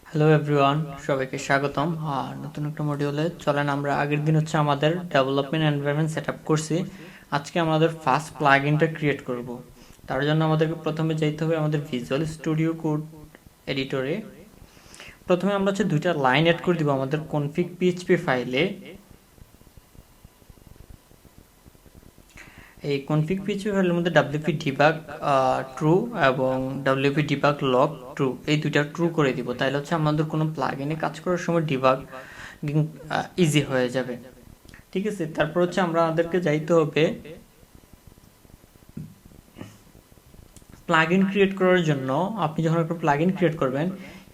Hello everyone, সবাইকে স্বাগতম। আর নতুন একটা মডিউলে চলেন। আমরা আগের দিন হচ্ছে আমাদের ডেভেলপমেন্ট এনভায়রনমেন্ট সেট আপ করছি। আজকে আমাদের ফার্স্ট প্লাগইনটা ক্রিয়েট করব। তার জন্য আমাদেরকে প্রথমে যেতে হবে আমাদের ভিজুয়াল স্টুডিও কোড এডিটরে। প্রথমে আমরা হচ্ছে দুইটা লাইন অ্যাড করে দিব আমাদের কনফিগ পিএইচপি ফাইলে। এই কনফিগ পিএইচপি ফাইলের মধ্যে ডাব্লিউপি ডিবাগ ট্রু এবং ডাব্লিউপি ডিবাগ লগ ট্রু, এই দুইটা ট্রু করে দিব। তাহলে হচ্ছে আমাদের কোনো প্লাগইনে কাজ করার সময় ডিবাগ ইজি হয়ে যাবে। ঠিক আছে, তারপর হচ্ছে আমাদেরকে যাইতে হবে প্লাগইন ক্রিয়েট করার জন্য। আপনি যখন একটা প্লাগইন ক্রিয়েট করবেন,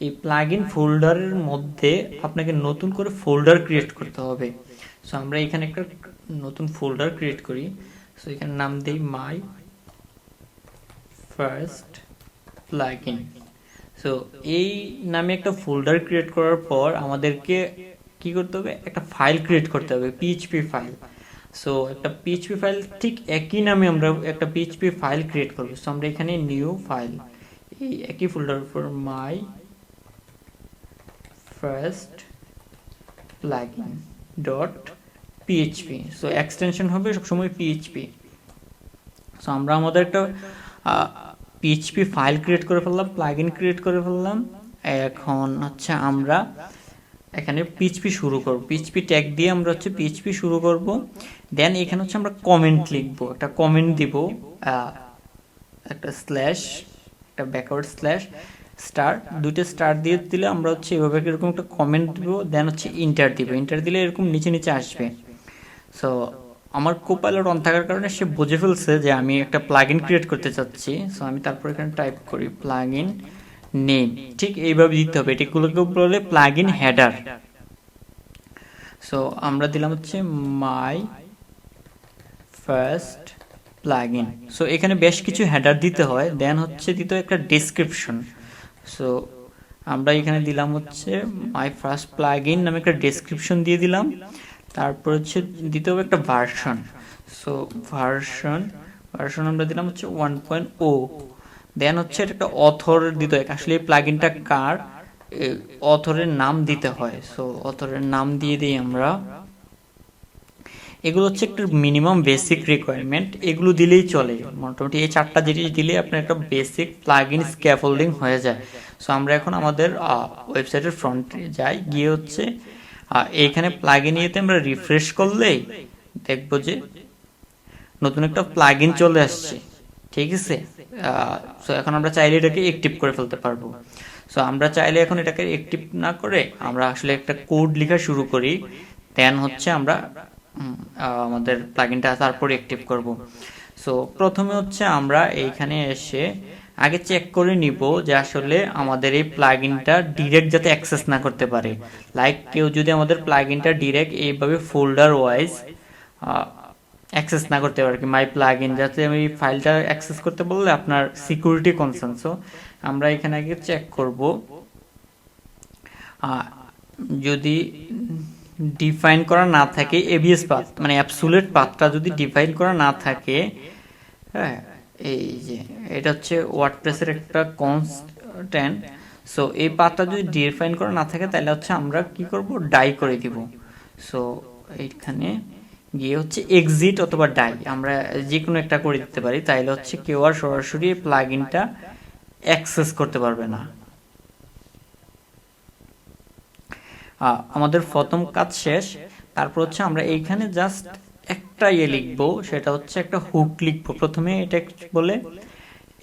এই প্লাগইন ফোল্ডারের মধ্যে আপনাকে নতুন করে ফোল্ডার ক্রিয়েট করতে হবে। সো আমরা এখানে একটা নতুন ফোল্ডার ক্রিয়েট করি। সো এখানে নাম দেই মাই ফার্স্ট প্লাগইন। সো এই নামে একটা ফোল্ডার ক্রিয়েট করার পর আমাদেরকে কি করতে হবে, একটা ফাইল ক্রিয়েট করতে হবে, পিএইচপি ফাইল। সো একটা পিএইচপি ফাইল ঠিক একই নামে আমরা একটা পিএইচপি ফাইল ক্রিয়েট করব। সো আমরা এখানে নিউ ফাইল, এই একই folder for my first plugin dot PHP. So extension হবে সবসময় পিএইচপি। সো আমরা আমাদের একটা পিএইচপি ফাইল ক্রিয়েট করে ফেললাম, প্লাগইন ক্রিয়েট করে ফেললাম। এখন হচ্ছে আমরা এখানে পিএইচপি শুরু করব, পিএইচপি ট্যাগ দিয়ে আমরা হচ্ছে পিএইচপি শুরু করব। দেন এখানে হচ্ছে আমরা কমেন্ট লিখব, একটা কমেন্ট দিব, একটা স্ল্যাশ, একটা ব্যাকওয়ার্ড স্ল্যাশ, স্টার, দুইটা স্টার দিয়ে দিলে আমরা হচ্ছে এভাবে এরকম একটা কমেন্ট দিব। দেন হচ্ছে ইন্টার দিব, ইন্টার দিলে এরকম নিচে নিচে আসবে। সো আমার কোপাইলট অন থাকার কারণে সে বুঝে ফেলছে যে আমি একটা প্লাগইন ক্রিয়েট করতে চাচ্ছি। সো আমি তারপর এখানে টাইপ করি প্লাগইন নেম। ঠিক এইভাবে দিতে হবে, এটিগুলোকে বলে প্লাগইন হেডার। সো আমরা দিলাম হচ্ছে মাই ফার্স্ট প্লাগইন। সো এখানে বেশ কিছু হেডার দিতে হয়। দেন হচ্ছে দিতে হয় একটা ডেসক্রিপশন। সো আমরা এখানে দিলাম হচ্ছে মাই ফার্স্ট প্লাগইন নামে একটা ডেসক্রিপশন দিয়ে দিলাম। তারপর হচ্ছে দিতে হবে একটা ভার্সন। সো ভার্সন ভার্সন আমরা দিলাম হচ্ছে 1.0। দেন হচ্ছে একটা অথর দিতে হয়, আসলে এই প্লাগইনটা কার, অথরের নাম দিতে হয়। সো অথরের নাম দিয়ে দিই আমরা। এগুলো হচ্ছে একটা মিনিমাম বেসিক রিকোয়ারমেন্ট, এগুলো দিলেই চলে। মোটামুটি এই চারটা জিনিস দিলে আপনার একটা বেসিক প্লাগইন স্ক্যাফোল্ডিং হয়ে যায়। সো আমরা এখন আমাদের ওয়েবসাইটের ফ্রন্টে যাই, গিয়ে হচ্ছে এইখানে প্লাগইন ইয়েতে আমরা রিফ্রেশ করলেই দেখবো যে নতুন একটা প্লাগইন চলে আসছে। ঠিক আছে, সো এখন আমরা চাইলে এটাকে অ্যাক্টিভ করে ফেলতে পারবো। সো আমরা চাইলে এখন এটাকে অ্যাক্টিভ না করে আমরা আসলে একটা কোড লেখা শুরু করি। দেন হচ্ছে আমরা আমাদের প্লাগইনটা তারপর অ্যাক্টিভ করব। সো প্রথমে হচ্ছে আমরা এইখানে এসে আগে চেক করে নিব যে আসলে আমাদের এই প্লাগইনটা ডিরেক্ট যাতে অ্যাক্সেস না করতে পারে। লাইক কেউ যদি আমাদের প্লাগইনটা ডিরেক্ট এইভাবে ফোল্ডার ওয়াইজ অ্যাক্সেস না করতে পারে, কি মাই প্লাগইন, যাতে আমি ফাইলটা অ্যাক্সেস করতে বললে আপনার সিকিউরিটি কনসার্ন। সো আমরা এখানে আগে চেক করব যদি ডিফাইন করা না থাকে এবিএস পাথ, মানে অ্যাবসুলেট পাথটা যদি ডিফাইন করা না থাকে, হ্যাঁ, এই যে এটা হচ্ছে ওয়ার্ডপ্রেসের একটা কনস্ট্যান্ট। সো এই পাথটা যদি ডিফাইন করা না থাকে তাহলে হচ্ছে আমরা কি করব, ডাই করে দিব। সো এইখানে গিয়ে হচ্ছে এক্সিট অথবা ডাই, আমরা যে কোনো একটা করে দিতে পারি। তাইলে হচ্ছে কেউ আর সরাসরি প্লাগইনটা অ্যাক্সেস করতে পারবে না। আমাদের প্রথম কাজ শেষ। তারপর হচ্ছে আমরা এইখানে জাস্ট একটা লিখবো, সেটা হচ্ছে একটা হুক লিখবো। প্রথমে এটা বলে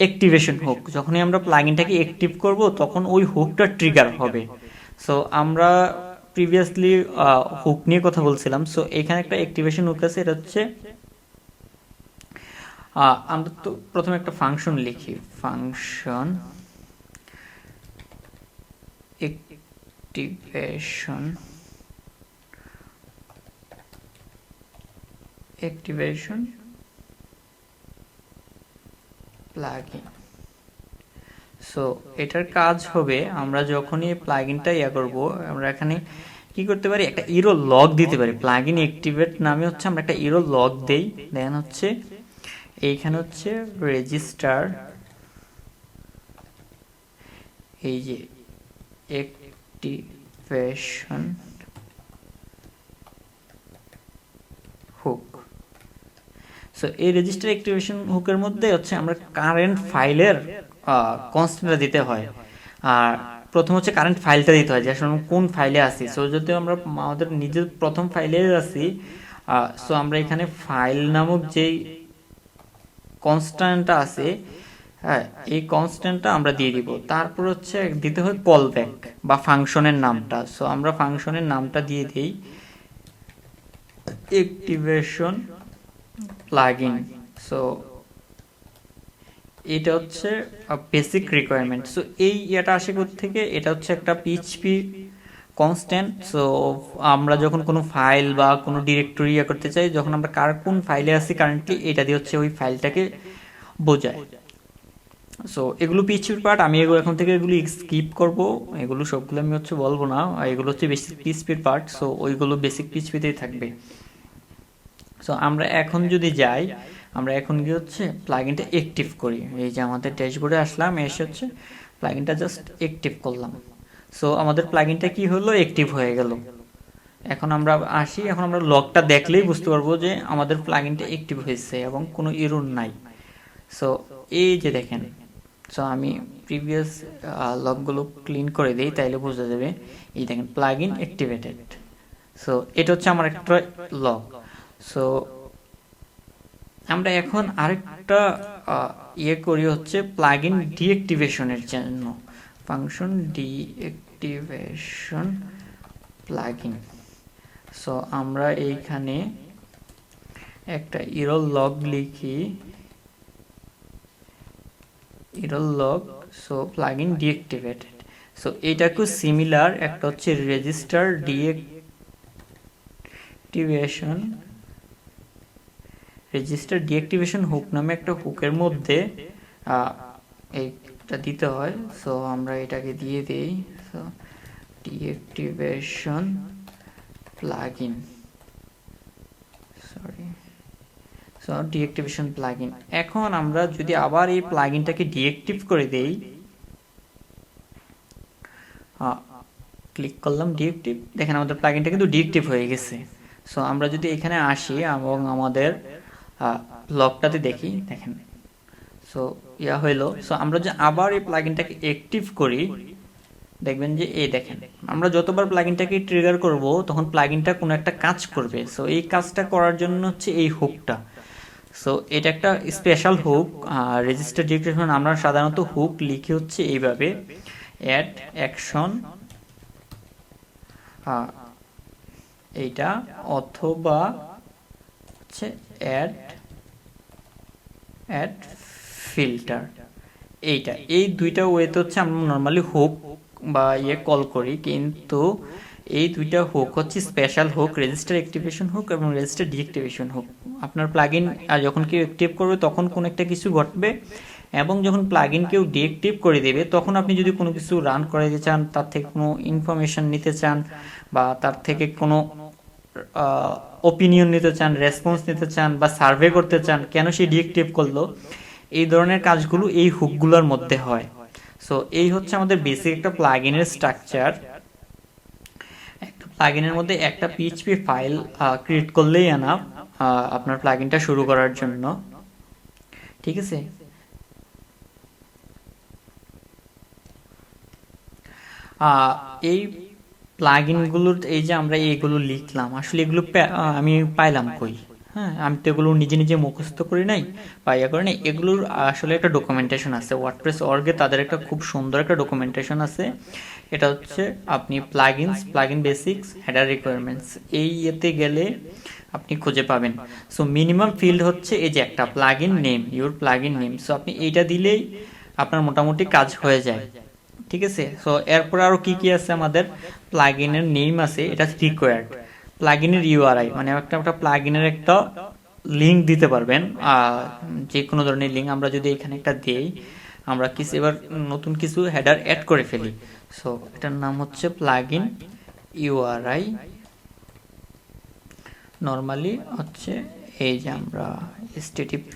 অ্যাক্টিভেশন হুক। যখনই আমরা প্লাগইনটাকে অ্যাক্টিভ করব তখন ওই হুকটা ট্রিগার হবে। সো আমরা প্রিভিয়াসলি হুক নিয়ে কথা বলছিলাম। সো এখানে একটা অ্যাক্টিভেশন হুক আছে, এটা হচ্ছে আমরা তো প্রথমে একটা ফাংশন লিখি, ফাংশন অ্যাক্টিভেশন প্লাগইন। সো এটার কাজ হবে, আমরা যখনই প্লাগইনটা করব, আমরা এখানে কি করতে পারি, একটা ইরো লগ দিতে পারি। প্লাগইন অ্যাক্টিভেট নামে হচ্ছে আমরা একটা ইরো লগ দেই। দেন হচ্ছে এইখানে হচ্ছে রেজিস্টার, এই যে অ্যাক্টিভেশন হুক। সো এই রেজিস্টার অ্যাক্টিভেশন হুকের মধ্যে হচ্ছে আমরা কারেন্ট ফাইলের কনস্ট্যান্টটা দিতে হয়। আর প্রথম হচ্ছে কারেন্ট ফাইলটা দিতে হয় যে আসলে আমরা কোন ফাইলে আছি। সো যদি আমরা আমাদের নিজের প্রথম ফাইলে আছি, সো আমরা এখানে ফাইল নামক যেই কনস্ট্যান্টটা আছে, হ্যাঁ, এই কনস্ট্যান্টটা আমরা দিয়ে দিব। তারপর হচ্ছে দিতে হয় কল ব্যাক বা ফাংশনের নামটা। সো আমরা ফাংশনের নামটা দিয়ে দিই অ্যাক্টিভেশন প্লাগইন। সো এটা হচ্ছে বেসিক রিকোয়ারমেন্ট। সো এই এটা আসে থেকে, এটা হচ্ছে একটা পিএইচপি কনস্ট্যান্ট। সো আমরা যখন কোনো ফাইল বা কোনো ডিরেক্টরি করতে চাই, যখন আমরা কোন ফাইলে আছি কারেন্টলি, এটা দিয়ে হচ্ছে ওই ফাইলটাকে বোঝায়। সো এগুলো পিএইচপির পার্ট, আমি এগুলো এখন থেকে এগুলো স্কিপ করব, এগুলো সবগুলো আমি হচ্ছে বলবো না, এগুলো হচ্ছে বেসিক পিএইচপির পার্ট। সো ওইগুলো বেসিক পিএইচপিতেই থাকবে। সো আমরা এখন যদি যাই, আমরা এখন গিয়ে হচ্ছে প্লাগইনটা অ্যাক্টিভ করি। এই যে আমাদের ড্যাশবোর্ডে আসলাম, এসে হচ্ছে প্লাগইনটা জাস্ট অ্যাক্টিভ করলাম। সো আমাদের প্লাগইনটা কি হলো, অ্যাক্টিভ হয়ে গেল। এখন আমরা আসি, এখন আমরা লগটা দেখলেই বুঝতে পারবো যে আমাদের প্লাগইনটা অ্যাক্টিভ হয়েছে এবং কোনো এরর নাই। সো এই যে দেখেন, সো আমি প্রিভিয়াস লগগুলো ক্লিন করে দিই, তাইলে বোঝা যাবে। এই দেখেন প্লাগইন অ্যাক্টিভেটেড। সো এটা হচ্ছে আমার একটা লগ। সো আমরা এখন আরেকটা ইয়ে করি হচ্ছে প্লাগইন ডিঅ্যাক্টিভেশনের জন্য, ফাংশন ডিঅ্যাক্টিভেশন প্লাগইন। সো আমরা এইখানে একটা ইরর লগ লিখি, error log. So plugin deactivated. So এইটাকে সিমিলার একটা হচ্ছে register deactivation, register deactivation hook নামে একটা হুকের মধ্যে এইটা দিতে হয়। সো আমরা এটাকে দিয়ে দিই। So deactivation plugin, sorry, so deactivation plugin. এখন আমরা যদি আবার এই প্লাগইনটাকে ডিঅ্যাক্টিভ করে দেই, ক্লিক করলাম ডিঅ্যাক্টিভ, দেখেন আমাদের প্লাগইনটা কিন্তু ডিঅ্যাক্টিভ হয়ে গেছে। সো আমরা যদি এখানে আসি এবং আমাদের লগটাতে দেখি, দেখেন সো ইয়া হইলো। সো আমরা যে আবার এই প্লাগইনটাকে অ্যাক্টিভ করি, দেখবেন যে এই দেখেন আমরা যতবার প্লাগইনটাকে ট্রিগার করব তখন প্লাগইনটা কোনো একটা কাজ করবে। সো এই কাজটা করার জন্য হচ্ছে এই হুকটা। সো এটা একটা স্পেশাল হুক। রেজিস্টার ডিরেক্টরি আমরা সাধারণত হুক লিখি হচ্ছে এইভাবে, অ্যাড অ্যাকশন এইটা, অথবা হচ্ছে অ্যাড ফিল্টার। এইটা, এই দুইটা ওয়েতে হচ্ছে আমরা নর্মালি হুক বা ইয়ে কল করি, কিন্তু এই দুইটা হুক হচ্ছে special hook, register activation hook এবং রেজিস্টার ডিঅ্যাক্টিভেশন হুক। আপনার প্লাগইন যখন কেউ অ্যাক্টিভ করবে তখন কোনো একটা কিছু ঘটবে, এবং যখন প্লাগইন কেউ ডিঅ্যাক্টিভ করে দেবে তখন আপনি যদি কোনো কিছু রান করাতে চান, তার থেকে কোনো ইনফরমেশন নিতে চান, বা তার থেকে কোনো ওপিনিয়ন নিতে চান, রেসপন্স নিতে চান, বা সার্ভে করতে চান কেন সে ডিঅ্যাক্টিভ করলো, এই ধরনের কাজগুলো এই হুকগুলোর মধ্যে হয়। সো এই হচ্ছে আমাদের বেসিক একটা প্লাগইনের স্ট্রাকচার। একটা প্লাগইনের মধ্যে একটা পিএইচপি ফাইল ক্রিয়েট করলেই এনাফ আপনার প্লাগইনটা শুরু করার জন্য, ঠিক আছে। এই প্লাগইনগুলোর এই যে আমরা এইগুলো লিখলাম, আসলে এগুলো আমি পাইলাম কই? হ্যাঁ, আমি তো এগুলো নিজে নিজে মুখস্থ করি নাই, পাইয়া করি নাই। এগুলোর আসলে একটা ডকুমেন্টেশন আছে ওয়ার্ডপ্রেস অর্গে, তাদের একটা খুব সুন্দর একটা ডকুমেন্টেশন আছে। এটা হচ্ছে আপনি প্লাগইন বেসিক্স হেডার রিকোয়ারমেন্টস, এই ইয়েতে গেলে আপনি খুঁজে পাবেন। সো মিনিমাম ফিল্ড হচ্ছে এই যে একটা plugin name, your plugin name. So আপনি এইটা দিলেই আপনার মোটামুটি কাজ হয়ে যায়, ঠিক আছে। সো এরপর আরো কি কি আছে, আমাদের প্লাগইনের নেম আছে, এটা রিকোয়ার্ড। প্লাগইনের ইউআরআই মানে একটা প্লাগইনের একটা লিংক দিতে পারবেন, যে কোনো ধরনের লিংক। আমরা যদি এখানে একটা দেই, আমরা কিছু এবার নতুন কিছু হেডার অ্যাড করে ফেলি। সো এটার নাম হচ্ছে প্লাগইন ইউআরআই। নর্মালি হচ্ছে এই যে আমরা http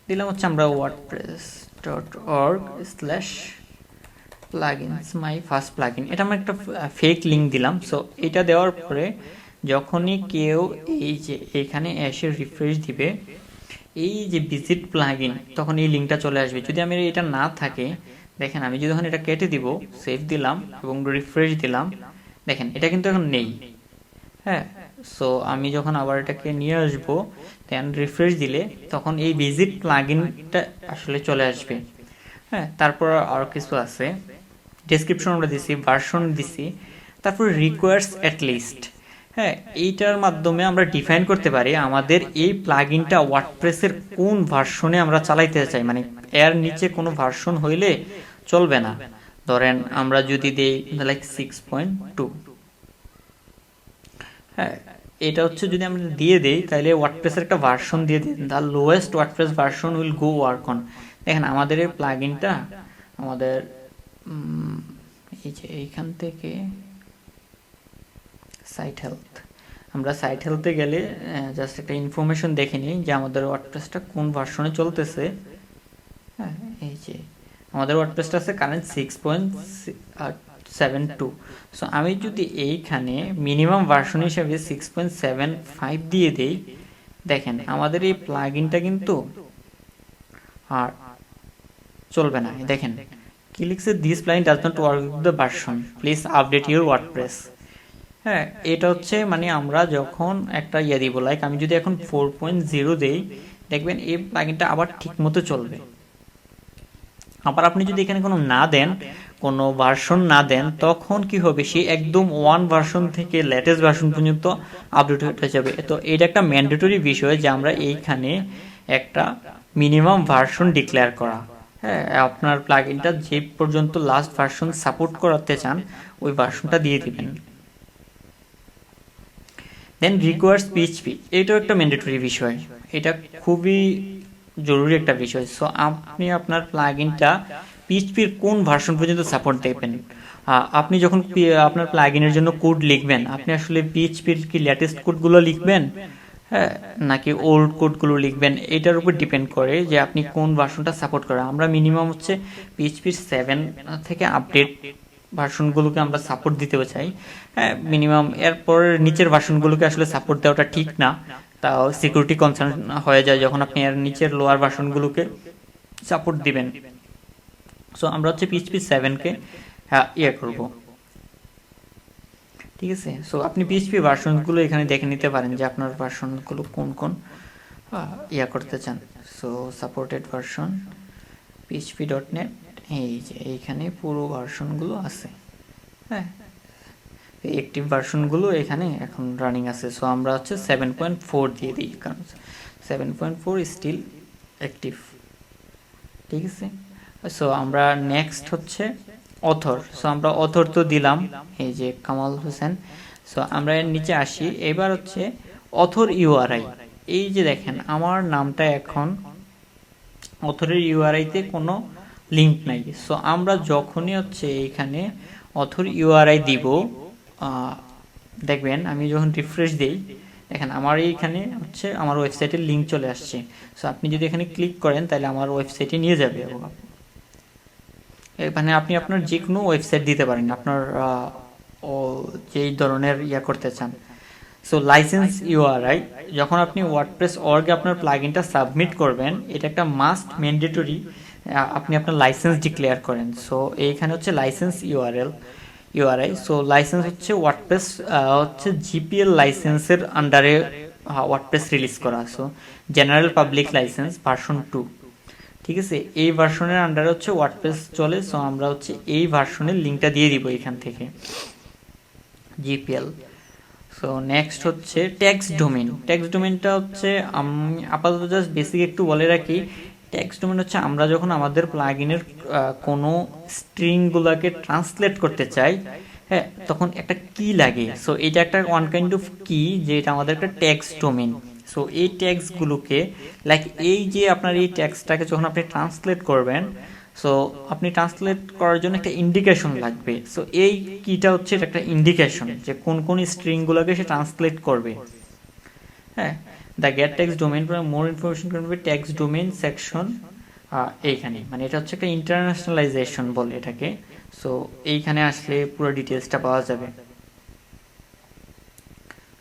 দিলাম হচ্ছে আমরা wordpress.org/, plugins my first plugin, এটা আমরা একটা ফেক লিঙ্ক দিলাম। সো এটা দেওয়ার পরে যখনই কেউ এই যে এখানে এসে রিফ্রেশ দিবে এই যে ভিজিট প্লাগইন, তখন এই লিঙ্কটা চলে আসবে। যদি আমি এটা না থাকে, দেখেন আমি যখন এটা কেটে দিব, সেভ দিলাম এবং রিফ্রেশ দিলাম, দেখেন এটা কিন্তু এখন নেই। হ্যাঁ, সো আমি যখন আবার এটাকে নিয়ে আসবো, দেন রিফ্রেশ দিলে তখন এই ভিজিট প্লাগইনটা আসলে চলে আসবে। হ্যাঁ, তারপর আর কিছু আছে, ডেসক্রিপশন আমরা দিছি, ভার্সন দিছি, তারপর রিকোয়ার্স অ্যাট লিস্ট। হ্যাঁ, এইটার মাধ্যমে আমরা ডিফাইন করতে পারি আমাদের এই প্লাগইনটা ওয়ার্ডপ্রেসের কোন ভার্সনে আমরা চালাইতে চাই, মানে এর নিচে কোনো ভার্সন হইলে চলবে না। ধরেন আমরা যদি দেই লাইক 6.2, হ্যাঁ এটা হচ্ছে যদি আমরা দিয়ে দেই তাহলে ওয়ার্ডপ্রেসের একটা ভার্সন দিয়ে দিই, the lowest WordPress version will go work on. দেখেন আমাদের এই প্লাগইনটা আমাদের এই যে এইখান থেকে সাইট হেলথ, আমরা সাইট হেলথে গেলে জাস্ট একটা ইনফরমেশন দেখে নিই যে আমাদের ওয়ার্ডপ্রেসটা কোন ভার্সনে চলতেছে। হ্যাঁ, এই যে আমাদের ওয়ার্ডপ্রেসটা আছে কারেন্ট 6.72। সো আমি যদি এইখানে মিনিমাম ভার্সন হিসেবে 6.75 দিয়ে দেই, দেখেন আমাদের এই প্লাগইনটা কিন্তু আর চলবে না। দেখেন কি লিখছে, this plugin does not work with the version, please update your WordPress. হ্যাঁ, এটা হচ্ছে মানে আমরা যখন একটা দিব, লাইক আমি যদি এখন 4.0 দেই, দেখবেন এই প্লাগইনটা আবার ঠিক মতো চলবে। আবার আপনি যদি এখানে কোনো না দেন, কোনো ভার্সন না দেন, তখন কি হবে, সে একদম 1 ভার্সন থেকে লেটেস্ট ভার্সন পর্যন্ত আপডেট হয়ে যাবে। তো এটা একটা ম্যান্ডেটরি বিষয় যে আমরা এইখানে একটা মিনিমাম ভার্সন ডিক্লেয়ার করা। হ্যাঁ, আপনার প্লাগইনটা যে পর্যন্ত লাস্ট ভার্সন সাপোর্ট করাতে চান ওই ভার্সনটা দিয়ে দিবেন। দেন রিকোয়ার্স পিএইচপি, এটাও একটা ম্যান্ডেটরি বিষয়, এটা খুবই জরুরি একটা বিষয়। সো আপনি আপনার প্লাগইনটা পিএইচপির কোন ভার্সন পর্যন্ত সাপোর্ট দেবেন। আপনি যখন আপনার প্লাগইনের জন্য কোড লিখবেন, আপনি আসলে পিএইচপির কি লেটেস্ট কোডগুলো লিখবেন, হ্যাঁ, নাকি ওল্ড কোডগুলো লিখবেন, এটার উপর ডিপেন্ড করে যে আপনি কোন ভার্সনটা সাপোর্ট করেন। আমরা মিনিমাম হচ্ছে পিএইচপির 7 থেকে আপডেট ভার্সনগুলোকে আমরা সাপোর্ট দিতে চাই। হ্যাঁ, মিনিমাম এরপর নিচের ভার্সনগুলোকে আসলে সাপোর্ট দেওয়াটা ঠিক না, তাও সিকিউরিটি কনসার্ন হয়ে যায় যখন আপনি এর নিচের লোয়ার ভার্সনগুলোকে সাপোর্ট দিবেন। সো আমরা হচ্ছে পিএইচপি 7কে করব, ঠিক আছে। সো আপনি পিএইচপি ভার্সনগুলো এখানে দেখে নিতে পারেন যে আপনার ভার্সনগুলো কোন কোন করতে চান। সো সাপোর্টেড ভার্সন php.net, এই যে এইখানে পুরো ভার্সনগুলো আছে। হ্যাঁ, অ্যাক্টিভ ভার্সনগুলো এখানে এখন রানিং আছে। সো আমরা হচ্ছে 7.4 দিয়ে দিই, কারণ 7.4 স্টিল অ্যাক্টিভ, ঠিক আছে। সো আমরা নেক্সট হচ্ছে অথর। সো আমরা অথর তো দিলাম, এই যে কামাল হোসেন। সো আমরা এর নিচে আসি, এবার হচ্ছে অথর ইউআরআই। এই যে দেখেন আমার নামটা এখন অথরের ইউআরআইতে কোনো লিঙ্ক নাই। সো আমরা যখনই হচ্ছে এখানে অথর ইউআরআই দিব, দেখবেন আমি যখন রিফ্রেশ দিই, দেখেন আমার এইখানে হচ্ছে আমার ওয়েবসাইটের লিঙ্ক চলে আসছে। সো আপনি যদি এখানে ক্লিক করেন তাহলে আমার ওয়েবসাইটে নিয়ে যাবে। এখানে আপনি আপনার যে কোনো ওয়েবসাইট দিতে পারেন আপনার যেই ধরনের করতে চান। সো লাইসেন্স ইউআরআই, যখন আপনি ওয়ার্ডপ্রেস অর্গে আপনার প্লাগইনটা সাবমিট করবেন, এটা একটা মাস্ট ম্যান্ডেটরি আপনি আপনার লাইসেন্স ডিক্লেয়ার করেন। সো এইখানে হচ্ছে লাইসেন্স ইউআরআই। সো লাইসেন্স হচ্ছে ওয়ার্ডপ্রেস হচ্ছে জিপিএল লাইসেন্সের আন্ডারে ওয়ার্ডপ্রেস রিলিজ করা। So general public licence version 2, ঠিক আছে। এই ভার্সনের আন্ডারে হচ্ছে ওয়ার্ডপ্রেস চলে। সো আমরা হচ্ছে এই ভার্সনের লিঙ্কটা দিয়ে দিব এখান থেকে, জিপিএল। সো নেক্সট হচ্ছে ট্যাক্স ডোমেইন। ট্যাক্স ডোমেইনটা হচ্ছে আমি আপাতত জাস্ট বেসিক একটু বলে রাখি। ট্যাক্স ডোমেইন হচ্ছে আমরা যখন আমাদের প্লাগইনের কোনো স্ট্রিংগুলোকে ট্রান্সলেট করতে চাই, হ্যাঁ, তখন একটা কি লাগে। সো এটা একটা ওয়ান কাইন্ড অফ কি, যে এটা আমাদের একটা ট্যাক্স ডোমেইন। সো এই ট্যাক্সগুলোকে লাইক এই যে আপনার এই ট্যাক্সটাকে যখন আপনি ট্রান্সলেট করবেন, সো আপনি ট্রান্সলেট করার জন্য একটা ইন্ডিকেশন লাগবে। সো এই কিটা হচ্ছে একটা ইন্ডিকেশন যে কোন কোন স্ট্রিংগুলোকে সে ট্রান্সলেট করবে। হ্যাঁ, the get tax domain for more information করবে ট্যাক্স ডোমেইন সেকশন এইখানে, মানে এটা হচ্ছে একটা ইন্টারন্যাশনালাইজেশন বলে এটাকে। সো এইখানে আসলে পুরো ডিটেলসটা পাওয়া যাবে।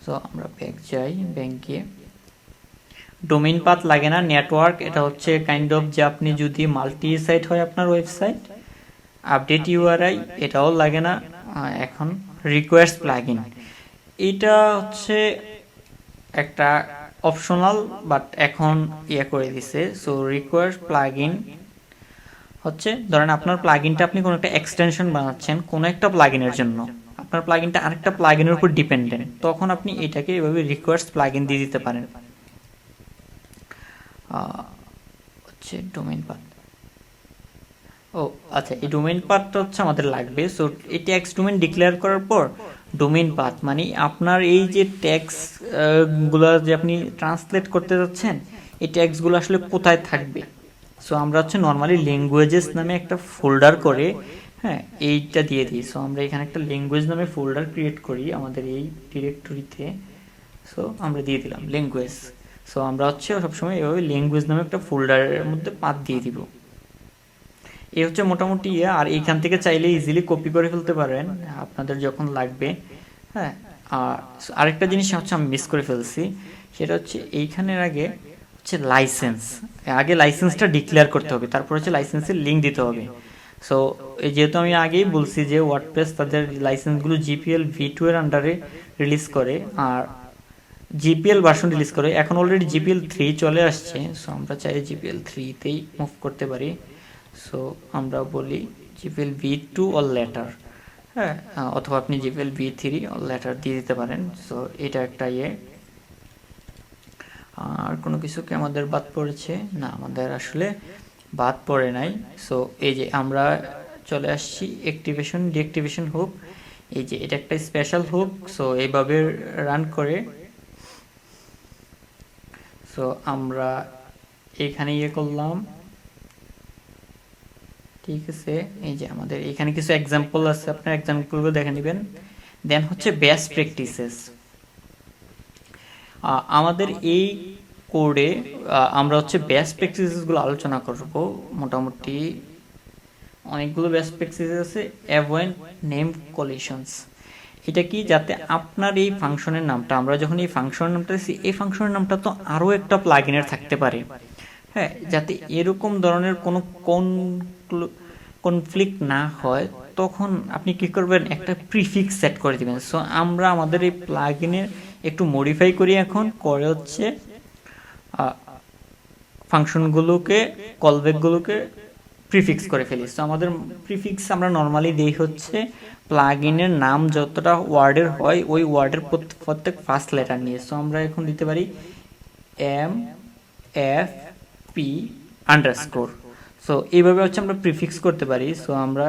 সো আমরা ব্যাক যাই, ব্যাংকে ডোমেইন পাথ লাগে না, নেটওয়ার্ক এটা হচ্ছে কাইন্ড অফ যে আপনি যদি মাল্টি সাইট হয় আপনার ওয়েবসাইট, আপডেট ইউআরআই এটাও লাগে না। এখন রিকোয়েস্ট প্লাগইন, এটা হচ্ছে একটা অপশনাল, বাট এখন করে দিছে। সো রিকোয়েস্ট প্লাগইন হচ্ছে, ধরেন আপনার প্লাগইনটা আপনি কোনো একটা এক্সটেনশন বানাচ্ছেন কোনো একটা প্লাগইনের জন্য, আপনার প্লাগইনটা আরেকটা প্লাগইনের উপর ডিপেন্ডেন্ট, তখন আপনি এটাকে এভাবে রিকোয়েস্ট প্লাগইন দিয়ে দিতে পারেন। হচ্ছে ডোমেইন পাথ, ও আচ্ছা, এই ডোমেইন পাথটা হচ্ছে আমাদের লাগবে। সো এই ট্যাক্স ডোমেইন ডিক্লেয়ার করার পর ডোমেইন পাথ মানে আপনার এই যে ট্যাক্স গুলো যে আপনি ট্রান্সলেট করতে যাচ্ছেন, এই ট্যাক্সগুলো আসলে কোথায় থাকবে। সো আমরা হচ্ছে নর্মালি ল্যাঙ্গুয়েজেস নামে একটা ফোল্ডার করে, হ্যাঁ, এইটা দিয়ে দিই। সো আমরা এখানে একটা ল্যাঙ্গুয়েজ নামে ফোল্ডার ক্রিয়েট করি আমাদের এই ডিরেক্টরিতে। সো আমরা দিয়ে দিলাম ল্যাঙ্গুয়েজ। সো আমরা হচ্ছে সবসময় এভাবে ল্যাঙ্গুয়েজ নামে একটা ফোল্ডারের মধ্যে পাথ দিয়ে দিব। এই হচ্ছে মোটামুটি আর এইখান থেকে চাইলে ইজিলি কপি করে ফেলতে পারেন আপনাদের যখন লাগবে। হ্যাঁ, আর আরেকটা জিনিস হচ্ছে আমি মিস করে ফেলছি, সেটা হচ্ছে এইখানের আগে হচ্ছে লাইসেন্স, আগে লাইসেন্সটা ডিক্লেয়ার করতে হবে, তারপর হচ্ছে লাইসেন্সের লিঙ্ক দিতে হবে। সো যেহেতু আমি আগেই বলছি যে ওয়ার্ডপ্রেস তাদের লাইসেন্সগুলো জিপিএল V2 এর আন্ডারে রিলিজ করে, আর জিপিএল ভার্সন রিলিজ করে। এখন অলরেডি জিপিএল 3 চলে আসছে। সো আমরা চাই জিপিএল 3তেই মুভ করতে পারি। সো আমরা বলি জিপিএল V2 অর লেটার, হ্যাঁ, অথবা আপনি জিপিএল V3 অর লেটার দিয়ে দিতে পারেন। সো এটা একটা আর কোনো কিছু কি আমাদের বাদ পড়েছে? না, আমাদের আসলে বাদ পড়ে নাই। সো এই যে আমরা চলে আসছি অ্যাক্টিভেশন ডিঅ্যাক্টিভেশন হুক, এই যে এটা একটা স্পেশাল হুক। সো এইভাবে রান করে। সো আমরা এখানে করলাম, ঠিক আছে। এই যে আমাদের এখানে কিছু এক্সাম্পল আছে, আপনার এক্সাম্পলগুলো দেখে নেবেন। দেন হচ্ছে বেস্ট প্র্যাকটিসেস। আমাদের এই কোডে আমরা হচ্ছে বেস্ট প্র্যাকটিসেসগুলো আলোচনা করব। মোটামুটি অনেকগুলো বেস্ট প্র্যাকটিসেস আছে। অ্যাভয়েড নেম কলিশনস, এটা কি, যাতে আপনার এই ফাংশনের নামটা, আমরা যখন এই ফাংশনের নামটা দিচ্ছি, এই ফাংশনের নামটা তো আরও একটা প্লাগইনের থাকতে পারে, হ্যাঁ, যাতে এরকম ধরনের কোনো কনফ্লিক্ট না হয়, তখন আপনি কি করবেন, একটা প্রিফিক্স সেট করে দিবেন। সো আমরা আমাদের এই প্লাগইনের একটু মডিফাই করি এখন, করে হচ্ছে ফাংশনগুলোকে, কলব্যাকগুলোকে প্রিফিক্স করে ফেলি। সো আমাদের প্রিফিক্স আমরা নর্মালি দিই হচ্ছে প্লাগইনের নাম যতটা ওয়ার্ডের হয় ওই ওয়ার্ডের প্রত্যেক ফার্স্ট লেটার নিয়ে। সো আমরা এখন দিতে পারি MFP আন্ডারস্কোর। সো এইভাবে হচ্ছে আমরা প্রিফিক্স করতে পারি। সো আমরা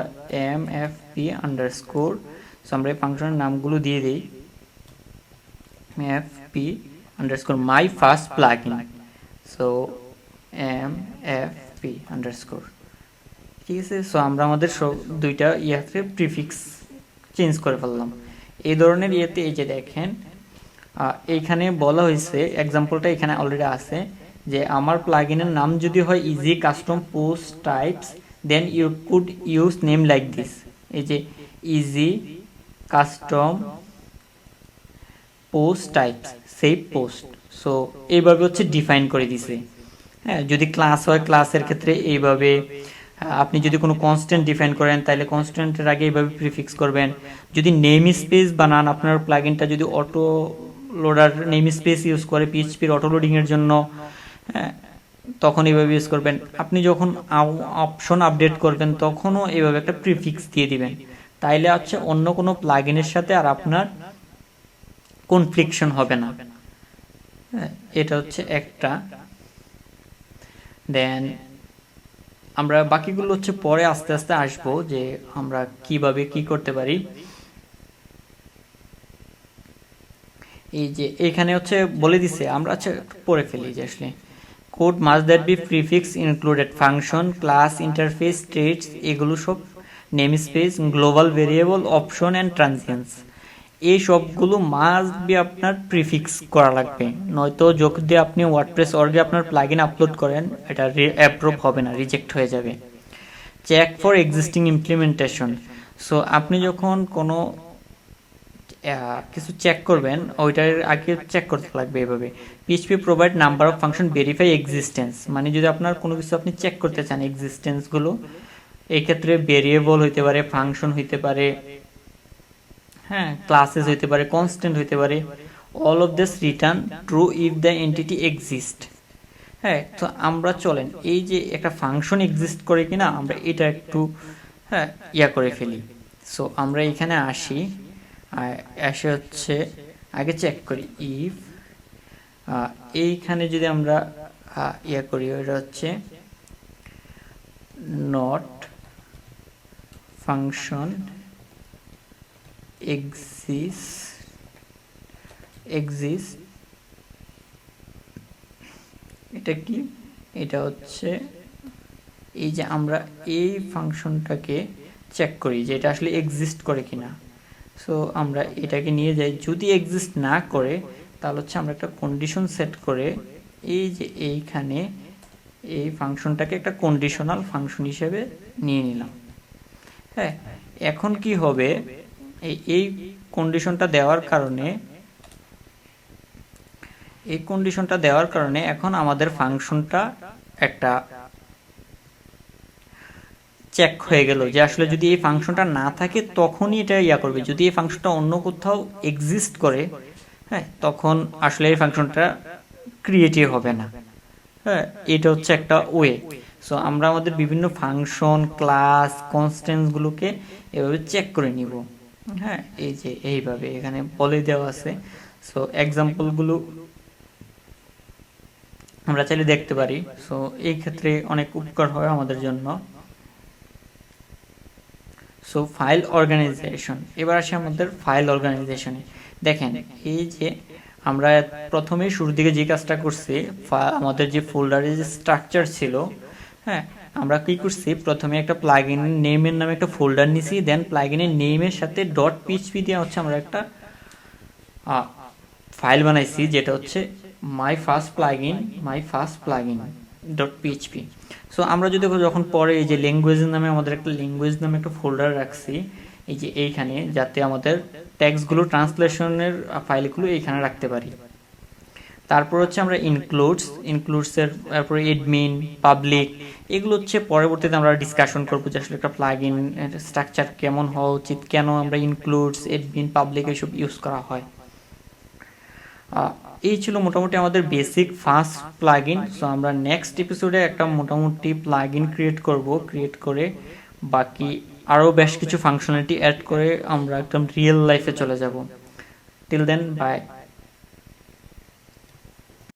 MFP আন্ডারস্কোর, সো আমরা এই ফাংশনের নামগুলো দিয়ে দিই, MFP underscore my first plugin. So MFP underscore, ঠিক আছে। সো আমরা আমাদের দুইটা ইয়াতে প্রিফিক্স চেঞ্জ করে ফেললাম। এই ধরনের ইয়েতে এই যে দেখেন এইখানে বলা হয়েছে, এক্সাম্পলটা এখানে অলরেডি আছে, যে আমার প্লাগইনের নাম যদি হয় easy custom post types, then you could use name like this. এই যে easy custom post types save post. So এইভাবে হচ্ছে ডিফাইন করে দিছে। হ্যাঁ, যদি ক্লাস হয় ক্লাসের ক্ষেত্রে এইভাবে, আপনি যদি কোনো কনস্ট্যান্ট ডিফাইন করেন তাহলে কনস্ট্যান্টের আগে এইভাবে প্রিফিক্স করবেন। যদি নেম স্পেস বানান, আপনার প্লাগইনটা যদি auto loader name space use করে পিএইচপির অটো লোডিংয়ের জন্য, তখন এইভাবে ইউজ করবেন। আপনি যখন অপশন আপডেট করবেন তখনও এইভাবে একটা প্রিফিক্স দিয়ে দিবেন, তাইলে হচ্ছে অন্য কোনো প্লাগইনের সাথে আর আপনার কনফ্লিকশন হবে না। এটা হচ্ছে একটা। দেন আমরা বাকিগুলো হচ্ছে পরে আস্তে আস্তে আসবো, যে আমরা কিভাবে কি করতে পারি। এই যে এখানে হচ্ছে বলে দিছে, আমরা হচ্ছে পড়ে ফেলি যে আসলে code must that be prefix included function class interface states, এগুলো সব namespace global variable option and transients, এই সবগুলো মাস্ট বি আপনার প্রিফিক্স করা লাগবে, নয়তো যদি আপনি ওয়ার্ডপ্রেস অর্গে আপনার প্লাগইন আপলোড করেন এটা অ্যাপ্রুভ হবে না, রিজেক্ট হয়ে যাবে। Check for existing implementation. So আপনি যখন কোনো কিছু চেক করবেন ওইটার আগে চেক করতে লাগবে এভাবে, PHP provide number of function verify existence, মানে যদি আপনার কোনো কিছু আপনি চেক করতে চান এক্সিস্টেন্সগুলো, এই ক্ষেত্রে ভেরিয়েবল হইতে পারে, ফাংশন হইতে পারে, হ্যাঁ ক্লাসেস হইতে পারে, কনস্ট্যান্ট হইতে পারে, all of this return true if the entity exist. হ্যাঁ, তো আমরা চলেন এই যে একটা ফাংশন এক্সিস্ট করে কিনা আমরা এটা একটু করে ফেলি। সো আমরা এখানে আসি, এসে হচ্ছে আগে চেক করি ইফ এইখানে যদি আমরা করি ওটা হচ্ছে নট ফাংশন এক্সিস্ট, এটা কি, এটা হচ্ছে এই যে আমরা এই ফাংশনটাকে চেক করি যে এটা আসলে এক্সিস্ট করে কিনা। সো আমরা এটাকে নিয়ে যাই, যদি এক্সিস্ট না করে তাহলে হচ্ছে আমরা একটা কন্ডিশন সেট করে এই যে এইখানে এই ফাংশনটাকে একটা কন্ডিশনাল ফাংশন হিসেবে নিয়ে নিলাম। হ্যাঁ, এখন কি হবে, এই কন্ডিশনটা দেওয়ার কারণে এখন আমাদের ফাংশনটা একটা চেক হয়ে গেল যে আসলে যদি এই ফাংশনটা না থাকে তখনই এটা করবে, যদি এই ফাংশনটা অন্য কোথাও এক্সিস্ট করে হ্যাঁ তখন আসলে এই ফাংশনটা ক্রিয়েটিভ হবে না। হ্যাঁ, এটা হচ্ছে একটা ওয়ে। সো আমরা আমাদের বিভিন্ন ফাংশন, ক্লাস, কনস্ট্যান্টগুলোকে এভাবে চেক করে নিব। হ্যাঁ, এই যে এইভাবে এখানে বলে দেওয়া আছে। সো এক্সাম্পলগুলো আমরা চাইলে দেখতে পারি। সো এই ক্ষেত্রে অনেক উপকার হয় আমাদের জন্য। সো ফাইল অর্গানাইজেশন, এবার আসি আমাদের ফাইল অর্গানাইজেশনে। দেখেন এই যে আমরা প্রথমে শুরুর দিকে যে কাজটা করছি, আমাদের যে ফোল্ডারের যে স্ট্রাকচার ছিল, হ্যাঁ আমরা কি করছি, প্রথমে একটা প্লাগইন নেমের নামে একটা ফোল্ডার নিছি, দেন প্লাগইনের নেমের সাথে .php দিয়ে হচ্ছে আমরা একটা ফাইল বানাইছি যেটা হচ্ছে my first plugin .php। So আমরা যদি যখন পরে এই যে ল্যাঙ্গুয়েজের নামে আমাদের একটা ল্যাঙ্গুয়েজ নামে একটা ফোল্ডার রাখছি এই যে এইখানে, যাতে আমাদের টেক্সটগুলো ট্রান্সলেশনের ফাইলগুলো এইখানে রাখতে পারি। তারপর হচ্ছে আমরা ইনক্লুডসের তারপরে এডমিন, পাবলিক, এগুলো হচ্ছে পরবর্তীতে আমরা ডিসকাশন করবো যে আসলে একটা প্লাগইন স্ট্রাকচার কেমন হওয়া উচিত, কেন আমরা ইনক্লুডস, এডমিন, পাবলিক এইসব ইউজ করা হয়। এই ছিল মোটামুটি আমাদের বেসিক ফার্স্ট প্লাগইন। সো আমরা নেক্সট এপিসোডে একটা মোটামুটি প্লাগইন ক্রিয়েট করে বাকি আরও বেশ কিছু ফাংশনালিটি অ্যাড করে আমরা একদম রিয়েল লাইফে চলে যাব। Till then, by.